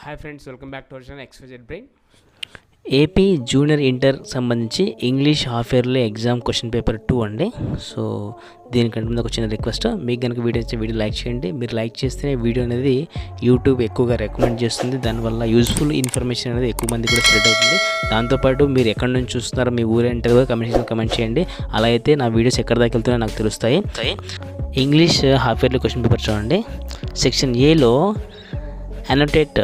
Hi friends, welcome back to our channel XYZ brain. AP junior inter సంబంధించి English half yearly exam question paper 2 అండి. So దీనికంటే ముందు ఒక చిన్న request, మీకు కనుక వీడియో లైక్ చేయండి. మీరు లైక్ చేస్తేనే వీడియో అనేది యూట్యూబ్ ఎక్కువగా రికమెండ్ చేస్తుంది. దానివల్ల యూజ్ఫుల్ ఇన్ఫర్మేషన్ అనేది ఎక్కువ మంది కూడా స్ప్రెడ్ అవుతుంది. దాంతోపాటు మీరు ఎక్కడి నుంచి చూస్తున్నారో మీ ఊరేంటో కూడా కమెంట్ చేయండి. అలా అయితే నా వీడియోస్ ఎక్కడి దాకా వెళ్తున్నాయో నాకు తెలుస్తాయి. English half yearly question paper చూడండి. సెక్షన్ ఏలో annotate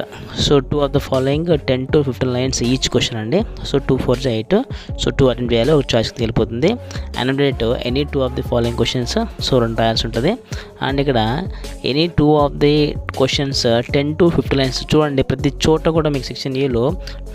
so 2 of the following 10 to 15 lines each question అండి. సో 2 4 8, సో 2 అటెంప్ట్ చేయాలి, ఒక చాయిస్కి వెళ్ళిపోతుంది. annotate any 2 of the following questions, so 2 రాయాల్సి ఉంటుంది. అండ్ ఇక్కడ any 2 of the questions 10 to 50 lines చూడండి. ప్రతి చోట కూడా మీకు సెక్షన్ ఏలో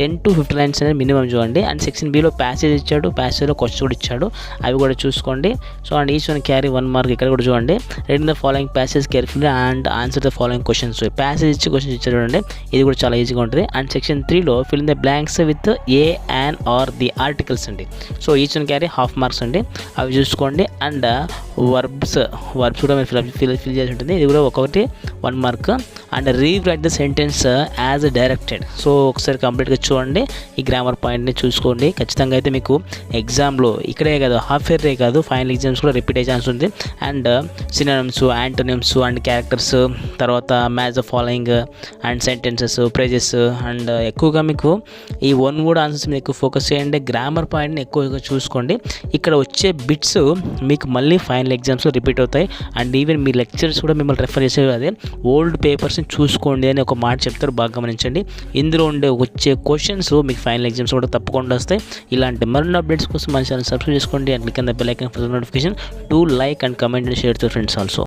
10 to 50 lines అనేది మినిమం చూడండి. అండ్ సెక్షన్ బిలో ప్యాసేజ్ ఇచ్చాడు, ప్యాసేజ్లో క్వశ్చన్ కూడా ఇచ్చాడు, అవి కూడా చూసుకోండి. So and each one carry 1 mark. ఇక్కడ కూడా చూడండి, read the following passage carefully and answer the following questions. Passage ఇచ్చి క్వశ్చన్స్ ఇచ్చారు చూడండి, ఇది కూడా చాలా ఈజీగా ఉంటుంది. అండ్ సెక్షన్ 3లో fill in the blanks with a and or the articles అండి. So each one carry half marks అండి, అవి చూసుకోండి. అండ్ వర్బ్స్ కూడా మీరు ఫిల్ చేసి ఉంటుంది, ఇది కూడా ఒక్కొక్కటి 1 mark. And rewrite the sentence as directed. So ఒకసారి కంప్లీట్గా చూడండి, ఈ గ్రామర్ పాయింట్ని చూసుకోండి. ఖచ్చితంగా అయితే మీకు ఎగ్జామ్లో ఇక్కడే కాదు, హాఫ్ ఇయర్లే కాదు, ఫైనల్ ఎగ్జామ్స్ కూడా రిపీట్ అయ్యే ఛాన్స్ ఉంది. And synonyms, antonyms and characters, తర్వాత match the following and sentences, phrases. అండ్ ఎక్కువగా మీకు ఈ 1 వర్డ్ ఆన్సర్స్ మీద ఎక్కువ ఫోకస్ చేయండి. గ్రామర్ పాయింట్ని ఎక్కువగా చూసుకోండి. ఇక్కడ వచ్చే బిట్స్ మీకు మళ్ళీ ఫైనల్ ఎగ్జామ్స్లో రిపీట్ అవుతాయి. అండ్ ఈవెన్ మీ లెక్చర్స్ కూడా మిమ్మల్ని రెఫర్ చేసే అదే ఓల్డ్ పేపర్స్ని చూసుకోండి అని ఒక మాట చెప్తారు, బాగా గమనించండి. ఇందులో వచ్చే క్వశ్చన్స్ మీకు ఫైనల్ ఎగ్జామ్స్ కూడా తప్పకుండా వస్తాయి. ఇలాంటి మరిన్ని అప్డేట్స్ కోసం మన ఛానల్ సబ్స్క్రైబ్ చేసుకోండి. And click on the bell icon for notification. To like and comment and share to friends also.